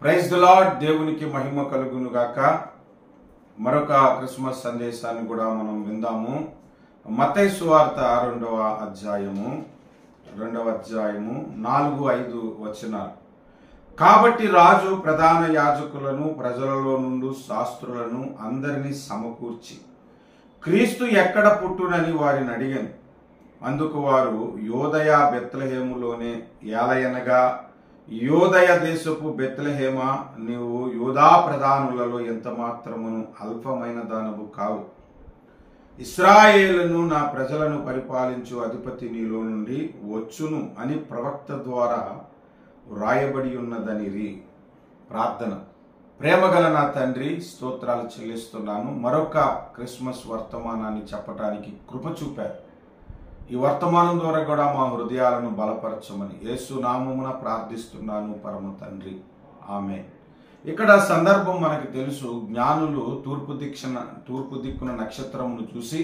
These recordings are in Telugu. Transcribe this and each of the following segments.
Praise the lord. దేవునికి మహిమ కలుగును గాక. మరొక క్రిస్మస్ సందేశాన్ని కూడా మనం విందాము. మత్తయి సువార్త 2వ అధ్యాయము 4-5 వచనాలు. కాబట్టి రాజు ప్రధాన యాజకులను ప్రజలలో నుండి శాస్త్రులను అందరినీ సమకూర్చి క్రీస్తు ఎక్కడ పుట్టునని వారిని అడిగాను. అందుకు వారు యోదయ బెత్లెహేములోనే ఏలయనగా, యోదయ దేశపు బెత్లెహేమ, నీవు యూదా ప్రధానులలో ఎంత మాత్రమును అల్పమైన దానవు కావు. ఇశ్రాయేలును నా ప్రజలను పరిపాలించు అధిపతి నీలో నుండి వచ్చును అని ప్రవక్త ద్వారా వ్రాయబడి ఉన్నదనిరి. ప్రార్థన. ప్రేమగల నా తండ్రి, స్తోత్రాలు చెల్లిస్తున్నాను. మరొక క్రిస్మస్ వర్తమానాన్ని చెప్పడానికి కృప చూపారు. ఈ వర్తమానం ద్వారా కూడా మా హృదయాలను బలపరచమని యేసు నామమున ప్రార్థిస్తున్నాను పరమ తండ్రి, ఆమేన్. ఇక్కడ సందర్భం మనకు తెలుసు. జ్ఞానులు తూర్పు దిక్కున నక్షత్రమును చూసి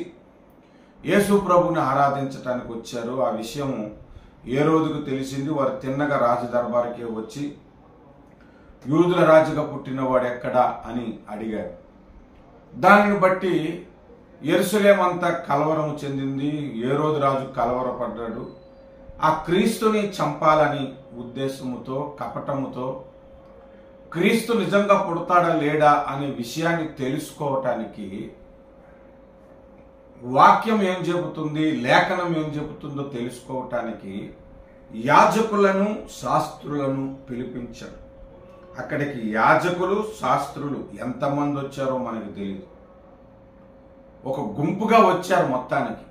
యేసు ప్రభుని ఆరాధించటానికి వచ్చారు. ఆ విషయం ఏ రోజుకు తెలిసింది. వారు తిన్నగా రాజు దర్బారుకే వచ్చి యూదుల రాజుగా పుట్టినవాడు ఎక్కడా అని అడిగారు. దానిని బట్టి యెరూషలేము అంతా కలవరము చెందింది. ఏ రోజు రాజు కలవరపడ్డాడు. ఆ క్రీస్తుని చంపాలని ఉద్దేశముతో, కపటముతో, క్రీస్తు నిజంగా పుడతాడా లేడా అనే విషయాన్ని తెలుసుకోవటానికి వాక్యం ఏం చెబుతుంది, లేఖనం ఏం చెబుతుందో తెలుసుకోవటానికి యాజకులను శాస్త్రులను పిలిపించాడు. అక్కడికి యాజకులు శాస్త్రులు ఎంతమంది వచ్చారో మనకు తెలియదు. ఒక గుంపుగా వచ్చారు. మొత్తానికి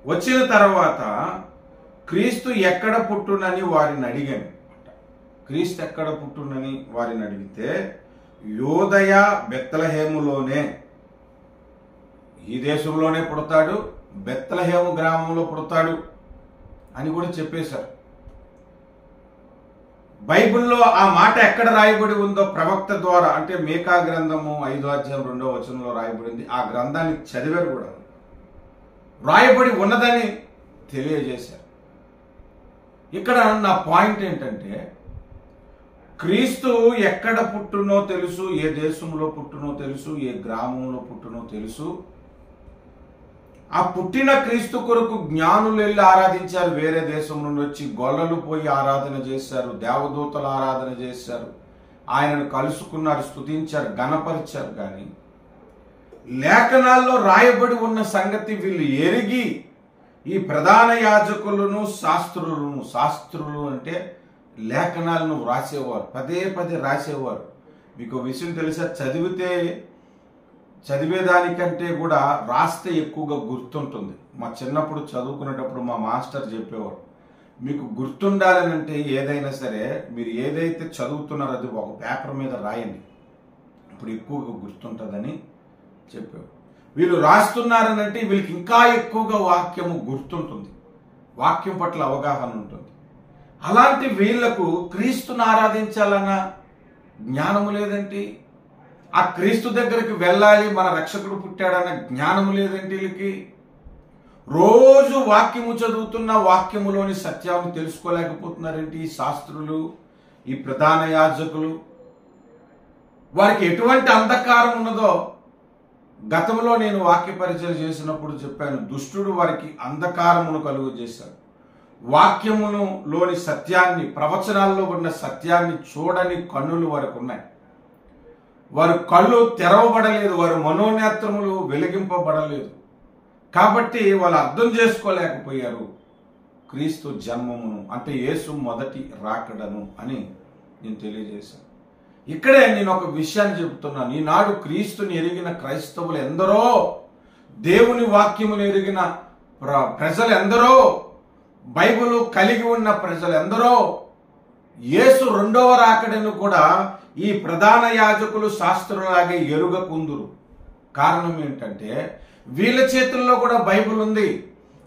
వచ్చిన తర్వాత క్రీస్తు ఎక్కడ పుట్టునని వారిని అడిగాను. క్రీస్తు ఎక్కడ పుట్టునని వారిని అడిగితే యోదయ బెత్లెహేములోనే, ఈ దేశంలోనే పుడతాడు, బెత్లెహేము గ్రామంలో పుడతాడు అని కూడా చెప్పేశారు. బైబిల్లో ఆ మాట ఎక్కడ రాయబడి ఉందో ప్రవక్త ద్వారా, అంటే మీకా గ్రంథము 5వ అధ్యాయం 2వ వచనంలో రాయబడింది. ఆ గ్రంథాన్ని చదివారు కూడా. రాయబడి ఉన్నదని తెలియజేశారు. ఇక్కడ నా పాయింట్ ఏంటంటే, క్రీస్తు ఎక్కడ పుట్టునో తెలుసు, ఏ దేశంలో పుట్టునో తెలుసు, ఏ గ్రామంలో పుట్టునో తెలుసు. ఆ పుట్టిన క్రీస్తు కొరకు జ్ఞానులు వెళ్ళి ఆరాధించారు. వేరే దేశం నుండి వచ్చి గొల్లలు పోయి ఆరాధన చేశారు, దేవదూతలు ఆరాధన చేశారు, ఆయనను కలుసుకున్నారు, స్తుతించారు, గణపరిచారు. కానీ లేఖనాల్లో రాయబడి ఉన్న సంగతి వీళ్ళు ఎరిగి ఈ ప్రధాన యాజకులను శాస్త్రులు అంటే లేఖనాలను రాసేవారు, పదే రాసేవారు. మీకు విషయం తెలుసా? చదివేదానికంటే కూడా రాస్తే ఎక్కువగా గుర్తుంటుంది. మా చిన్నప్పుడు చదువుకునేటప్పుడు మా మాస్టర్ చెప్పేవారు, మీకు గుర్తుండాలని అంటే ఏదైనా సరే మీరు ఏదైతే చదువుతున్నారో అది ఒక పేపర్ మీద రాయండి, ఇప్పుడు ఎక్కువగా గుర్తుంటుందని చెప్పేవారు. వీళ్ళు రాస్తున్నారని అంటే వీళ్ళకి ఇంకా ఎక్కువగా వాక్యము గుర్తుంటుంది, వాక్యం పట్ల అవగాహన ఉంటుంది. అలాంటి వీళ్లకు క్రీస్తుని ఆరాధించాలన్న జ్ఞానము లేదంటే, ఆ క్రీస్తు దగ్గరికి వెళ్ళాలి, మన రక్షకుడు పుట్టాడన్న జ్ఞానము లేదంటే వీళ్ళకి. రోజు వాక్యము చదువుతున్న వాక్యములోని సత్యాన్ని తెలుసుకోలేకపోతున్నారేంటి ఈ శాస్త్రులు, ఈ ప్రధాన యాజకులు? వారికి ఎటువంటి అంధకారం ఉన్నదో గతంలో నేను వాక్య పరిచయం చేసినప్పుడు చెప్పాను. దుష్టుడు వారికి అంధకారమును కలుగు చేశాడు. వాక్యమును లోని సత్యాన్ని, ప్రవచనాల్లో ఉన్న సత్యాన్ని చూడని కన్నులు వారికి ఉన్నాయి. వారి కళ్ళు తెరవబడలేదు, వారి మనోనేత్రములు వెలిగింపబడలేదు. కాబట్టి వాళ్ళు అర్థం చేసుకోలేకపోయారు క్రీస్తు జన్మమును, అంటే యేసు మొదటి రాకడను అని నేను తెలియజేశాను. ఇక్కడే నేను ఒక విషయాన్ని చెబుతున్నాను. ఈనాడు క్రీస్తుని ఎరిగిన క్రైస్తవులు ఎందరో, దేవుని వాక్యమును ఎరిగిన ప్రజలు ఎందరో, బైబిల్ కలిగి ఉన్న ప్రజలు ఎందరో యేసు రెండవ రాకడను కూడా ఈ ప్రధాన యాజకులు శాస్త్రులాగే ఎరుగకుందురు. కారణం ఏంటంటే వీళ్ళ చేతుల్లో కూడా బైబిల్ ఉంది,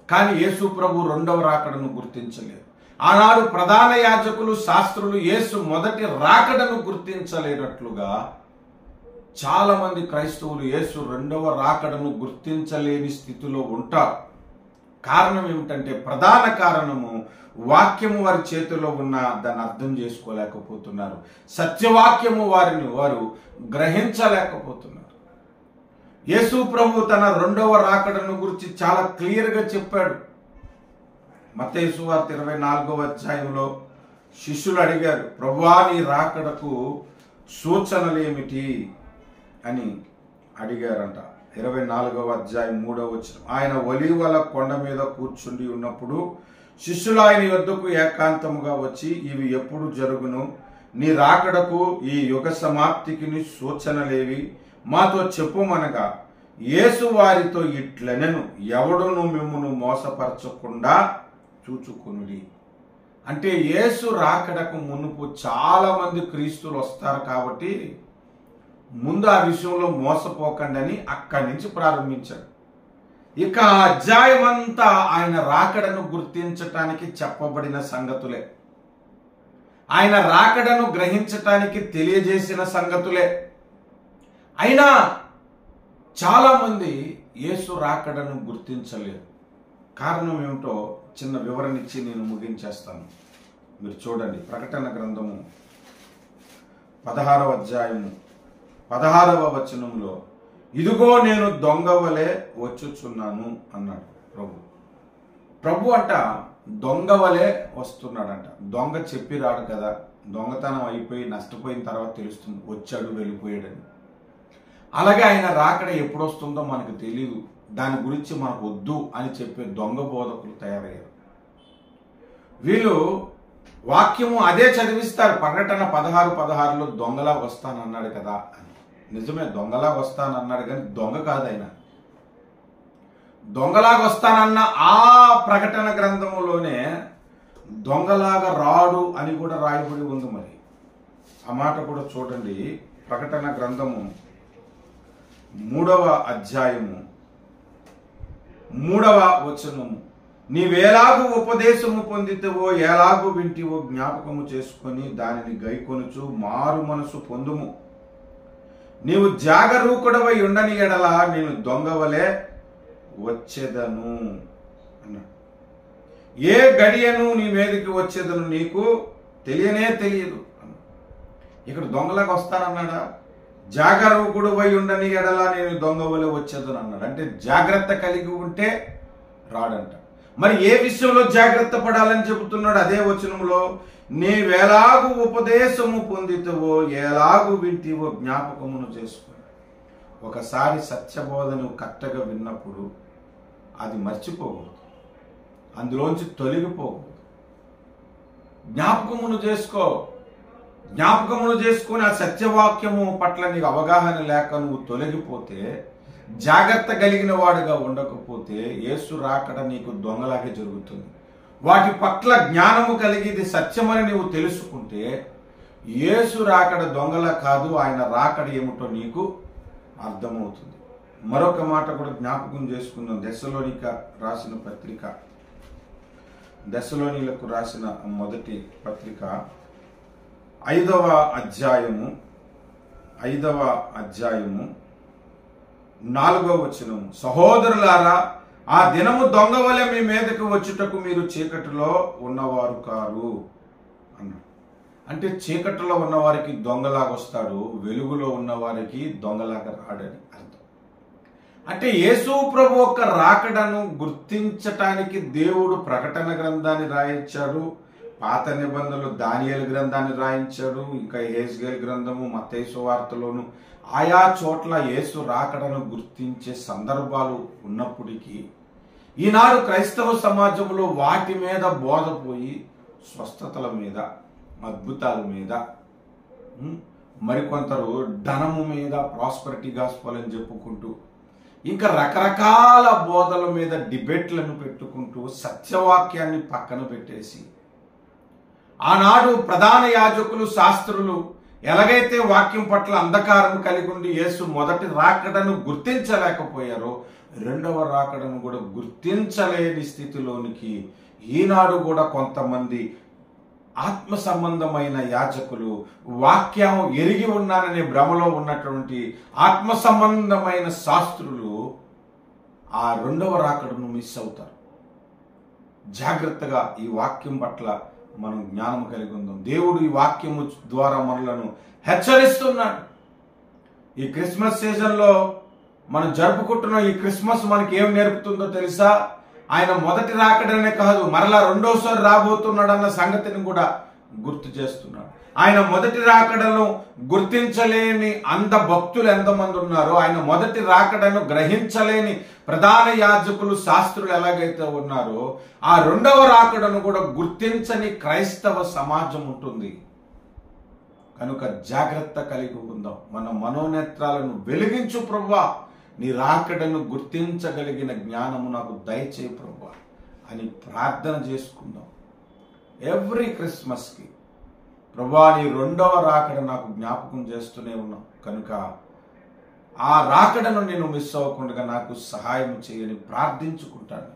కానీ యేసు ప్రభు రెండవ రాకడను గుర్తించలేదు. ఆనాడు ప్రధాన యాజకులు శాస్త్రులు యేసు మొదటి రాకడను గుర్తించలేనట్లుగా చాలా మంది క్రైస్తవులు యేసు రెండవ రాకడను గుర్తించలేని స్థితిలో ఉంటారు. కారణం ఏమిటంటే, ప్రధాన కారణము వాక్యము వారి చేతిలో ఉన్న దాన్ని అర్థం చేసుకోలేకపోతున్నారు. సత్యవాక్యము వారు గ్రహించలేకపోతున్నారు. యేసు ప్రభు తన రెండవ రాకడను గురించి చాలా క్లియర్గా చెప్పాడు. మత్తయి సువార్త 24వ అధ్యాయంలో శిష్యులు అడిగారు, ప్రభువా నీ రాకడకు సూచనలు ఏమిటి అని అడిగారంట. 24వ అధ్యాయం 3వ వచనం, ఆయన ఒలీవల కొండ మీద కూర్చుండి ఉన్నప్పుడు శిష్యులు ఆయన యొద్దకు ఏకాంతముగా వచ్చి, ఇవి ఎప్పుడు జరుగును? నీ రాకడకు ఈ యుగ సమాప్తికి సూచనలేవి? మాతో చెప్పుమనగా యేసు వారితో ఇట్లనెను, ఎవడును మిమ్మును మోసపరచకుండా చూచుకొనుడి. అంటే యేసు రాకడకు మునుపు చాలా మంది క్రీస్తులు వస్తారు కాబట్టి ముందు ఆ విషయంలో మోసపోకండి అని అక్కడి నుంచి ప్రారంభించాడు. ఇక అధ్యాయం అంతా ఆయన రాకడను గుర్తించటానికి చెప్పబడిన సంగతులే, ఆయన రాకడను గ్రహించటానికి తెలియజేసిన సంగతులే. అయినా చాలా మంది యేసు రాకడను గుర్తించలేదు. కారణం ఏమిటో చిన్న వివరణ ఇచ్చి నేను ముగించేస్తాను. మీరు చూడండి, ప్రకటన గ్రంథము 16వ అధ్యాయము 16వ వచనంలో, ఇదిగో నేను దొంగ వలె వచ్చుచున్నాను అన్నాడు ప్రభు అంట దొంగ వలె వస్తున్నాడంట. దొంగ చెప్పి రాడు కదా, దొంగతనం అయిపోయి నష్టపోయిన తర్వాత తెలుస్తుంది వచ్చాడు వెళ్ళిపోయాడని. అలాగే ఆయన రాకడ ఎప్పుడు వస్తుందో మనకు తెలియదు, దాని గురించి మనకు వద్దు అని చెప్పే దొంగ బోధకులు తయారయ్యారు. వీళ్ళు వాక్యము అదే చదివిస్తారు. ప్రకటన 16:16లో దొంగలా వస్తానన్నాడు కదా అని. నిజమే, దొంగలా వస్తానన్నాడు, కానీ దొంగ కాదు ఆయన. దొంగలాగా వస్తానన్న ఆ ప్రకటన గ్రంథములోనే దొంగలాగా రాడు అని కూడా రాయబడి ఉంది. మరి ఆ మాట కూడా చూడండి. ప్రకటన గ్రంథము 3వ అధ్యాయము 3వ వచనము, నీవేలాగు ఉపదేశము పొందితవో ఎలాగూ వింటివో జ్ఞాపకము చేసుకొని దానిని గైకొనుచు మారు మనసు పొందుము. నీవు జాగరూకుడవై ఉండని ఎడల నేను దొంగవలే వచ్చేదను అన్నాడు. ఏ గడియను నీ మీదకి వచ్చేదను నీకు తెలియనే తెలియదు అన్నాడు. ఇక్కడ దొంగలాగా వస్తానన్నాడా? జాగరూకుడవై ఉండని ఎడల నేను దొంగవలే వచ్చేదను అన్నాడు. అంటే జాగ్రత్త కలిగి ఉంటే రాడంట. మరి ఏ విషయంలో జాగ్రత్త పడాలని చెబుతున్నాడు? అదే వచనంలో, నీవెలాగు ఉపదేశము పొందితవో ఎలాగు వింటివో జ్ఞాపకమును చేసుకో. ఒకసారి సత్యబోధను కరెక్ట్గా విన్నప్పుడు అది మర్చిపోకూడదు, అందులోంచి తొలగిపోకూడదు. జ్ఞాపకమును చేసుకో. జ్ఞాపకమును చేసుకుని ఆ సత్యవాక్యము పట్ల నీకు అవగాహన లేక నువ్వు తొలగిపోతే, జాగ్రత్త కలిగిన వాడుగా ఉండకపోతే యేసు రాకడ నీకు దొంగలాగే జరుగుతుంది. వాటి పట్ల జ్ఞానము కలిగి ఇది సత్యమని నీవు తెలుసుకుంటే యేసు రాకడ దొంగలా కాదు, ఆయన రాకడ ఏమిటో నీకు అర్థమవుతుంది. మరొక మాట కూడా జ్ఞాపకం చేసుకుందాం. దెస్సలోనీలకు రాసిన మొదటి పత్రిక 5వ అధ్యాయము 4వ వచనము, సహోదరులారా, ఆ దినము దొంగ వలె మీ మీదకు వచ్చుటకు మీరు చీకటిలో ఉన్నవారు కారు అన్నాడు. అంటే చీకటిలో ఉన్నవారికి దొంగలాగా వస్తాడు, వెలుగులో ఉన్నవారికి దొంగలాగా రాడని అర్థం. అంటే యేసు ప్రభు యొక్క రాకడను గుర్తించటానికి దేవుడు ప్రకటన గ్రంథాన్ని రాయించాడు, పాత నిబంధనలు దానియేలు గ్రంథాన్ని రాయించాడు, ఇంకా యెహెజ్కేలు గ్రంథము, మత్తయి సువార్తలోను ఆయా చోట్ల యేసు రాకడను గుర్తించే సందర్భాలు ఉన్నప్పటికీ ఈనాడు క్రైస్తవ సమాజంలో వాటి మీద బోధపోయి స్వస్థతల మీద, అద్భుతాల మీద, మరికొందరు ధనము మీద, ప్రాస్పరిటీ గాస్పెల్ అని చెప్పుకుంటూ ఇంకా రకరకాల బోధల మీద డిబేట్లను పెట్టుకుంటూ సత్యవాక్యాన్ని పక్కన పెట్టేసి, ఆనాడు ప్రధాన యాజకులు, శాస్త్రులు ఎలాగైతే వాక్యం పట్ల అంధకారం కలిగి ఉండి యేసు మొదటి రాకడను గుర్తించలేకపోయారో, రెండవ రాకడను కూడా గుర్తించలేని స్థితిలోనికి ఈనాడు కూడా కొంతమంది ఆత్మ సంబంధమైన యాజకులు, వాక్యం ఎరిగి ఉన్నాననే భ్రమలో ఉన్నటువంటి ఆత్మ సంబంధమైన శాస్త్రులు ఆ రెండవ రాకడను మిస్ అవుతారు. జాగ్రత్తగా ఈ వాక్యం పట్ల మనం జ్ఞానం కలిగి ఉందాం. దేవుడు ఈ వాక్యము ద్వారా మనలను హెచ్చరిస్తున్నాడు. ఈ క్రిస్మస్ సీజన్లో మనం జరుపుకుంటున్న ఈ క్రిస్మస్ మనకి ఏం నేర్పుతుందో తెలుసా? ఆయన మొదటి రాకడనే కాదు, మరలా రెండోసారి రాబోతున్నాడన్న సంగతిని కూడా గుర్తు చేస్తున్నాడు. ఆయన మొదటి రాకడను గుర్తించలేని అంధ భక్తులు ఎంతమంది ఉన్నారో, ఆయన మొదటి రాకడను గ్రహించలేని ప్రధాన యాజకులు, శాస్త్రులు ఎలాగైతే ఉన్నారో, ఆ రెండవ రాకడను కూడా గుర్తించని క్రైస్తవ సమాజం ఉంటుంది. కనుక జాగ్రత్త కలిగి ఉందాం. మన మనోనేత్రాలను వెలిగించు ప్రభువా, నీ రాకడను గుర్తించగలిగిన జ్ఞానము నాకు దయచేయి ప్రభువా అని ప్రార్థన చేసుకుందాం. ఎవ్రీ క్రిస్మస్కి ప్రభువా నీ రెండవ రాకడ నాకు జ్ఞాపకం చేస్తూనే ఉన్నాం కనుక ఆ రాకడను నేను మిస్ అవ్వకుండా నాకు సహాయం చేయని ప్రార్థించుకుంటాను.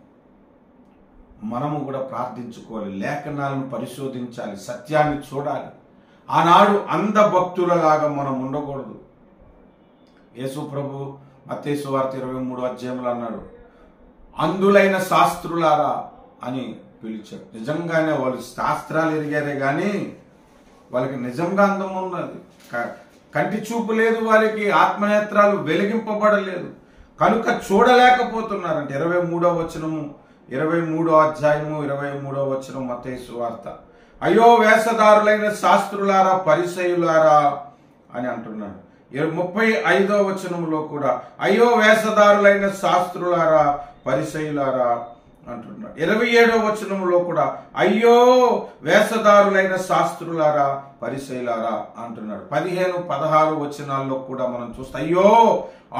మనము కూడా ప్రార్థించుకోవాలి, లేఖనాలను పరిశోధించాలి, సత్యాన్ని చూడాలి. ఆనాడు అంధ భక్తులలాగా మనం ఉండకూడదు. యేసు ప్రభు మత్తయి సువార్త 23వ అధ్యాయంలో అన్నాడు, అందులైన శాస్త్రులారా అని పిలిచారు. నిజంగానే వాళ్ళు శాస్త్రాలు ఎరిగారే కానీ వాళ్ళకి నిజంగా అందం ఉన్నది, కంటి చూపు లేదు, వారికి ఆత్మనేత్రాలు వెలిగింపబడలేదు కనుక చూడలేకపోతున్నారంట. 23వ వచనము 23వ అధ్యాయము 23వ వచనం మత్తయి సువార్త. అయ్యో వేషధారులైన శాస్త్రులారా, పరిసయ్యులారా అని అంటున్నాడు. 35వ వచనంలో కూడా అయ్యో వేషధారులైన శాస్త్రులారా, పరిసయ్యులారా అంటున్నాడు. 27వ వచనంలో కూడా అయ్యో వేషధారులైన శాస్త్రులారా, పరిసయ్యులారా అంటున్నాడు. 15, 16 వచనాల్లో కూడా మనం చూస్తే అయ్యో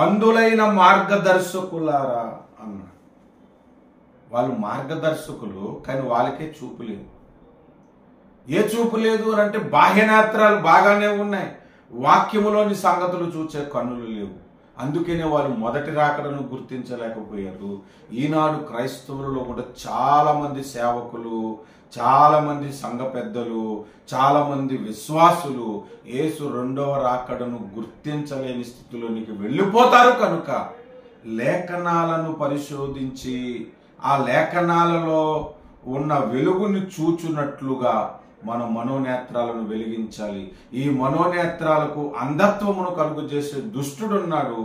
అందులైన మార్గదర్శకులారా అన్నాడు. వాళ్ళు మార్గదర్శకులు కానీ వాళ్ళకే చూపు లేదు. ఏ చూపు లేదు అని అంటే బాహ్యనేత్రాలు బాగానే ఉన్నాయి, వాక్యములోని సంగతులు చూసే కన్నులు లేవు. అందుకనే వాళ్ళు మొదటి రాకడను గుర్తించలేకపోయారు. ఈనాడు క్రైస్తవులలో కూడా చాలా మంది సేవకులు, చాలా మంది సంఘ పెద్దలు, చాలా మంది విశ్వాసులు యేసు రెండవ రాకడను గుర్తించలేని స్థితిలోనికి వెళ్ళిపోతారు. కనుక లేఖనాలను పరిశోధించి ఆ లేఖనాలలో ఉన్న వెలుగుని చూచున్నట్లుగా మన మనోనేత్రాలను వెలిగించాలి. ఈ మనోనేత్రాలకు అంధత్వమును కలుగజేసే దుష్టుడున్నాడు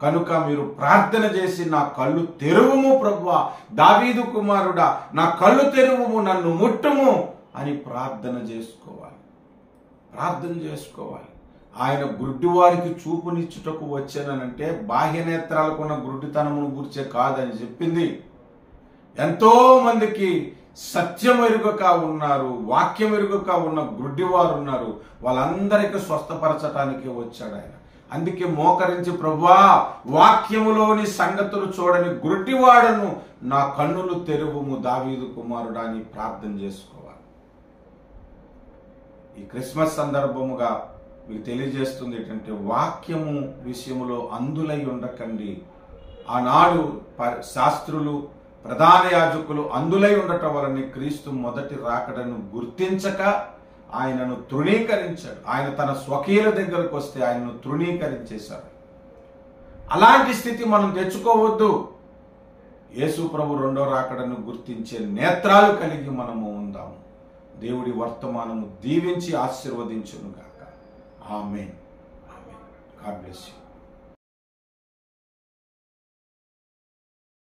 కనుక మీరు ప్రార్థన చేసి నా కళ్ళు తెరువుము ప్రభువా, దావీదు కుమారుడా నా కళ్ళు తెరువుము, నన్ను ముట్టుము అని ప్రార్థన చేసుకోవాలి. ఆయన గుడ్డివారికి చూపునిచ్చుటకు వచ్చానంటే బాహ్య నేత్రాలకు ఉన్న గుడ్డితనమును గుర్చే కాదని చెప్పింది. ఎంతో మందికి సత్యం ఎరుగక ఉన్నారు, వాక్యం ఎరుగక ఉన్న గుడ్డివారు ఉన్నారు. వాళ్ళందరికీ స్వస్థపరచటానికే వచ్చాడు ఆయన. అందుకే మోకరించి ప్రభువా వాక్యములోని సంగతులు చూడని గుడ్డివాడను నా కన్నులు తెరువుము దావీదు కుమారుడా అని ప్రార్థన చేసుకోవాలి. ఈ క్రిస్మస్ సందర్భముగా మీకు తెలియజేస్తుంది ఏంటంటే వాక్యము విషయములో అందులై ఉండకండి. ఆనాడు శాస్త్రులు, ప్రధాన యాజకులు అందులై ఉండటం వలన క్రీస్తు మొదటి రాకడను గుర్తించక ఆయనను తృణీకరించాడు. ఆయన తన స్వకీయుల దగ్గరకు వస్తే ఆయనను తృణీకరించేశాడు. అలాంటి స్థితి మనం తెచ్చుకోవద్దు. యేసు ప్రభు రెండో రాకడను గుర్తించే నేత్రాలు కలిగి మనము ఉందాము. దేవుడి వర్తమానము దీవించి ఆశీర్వదించును గాక. ఆమేన్. God bless you.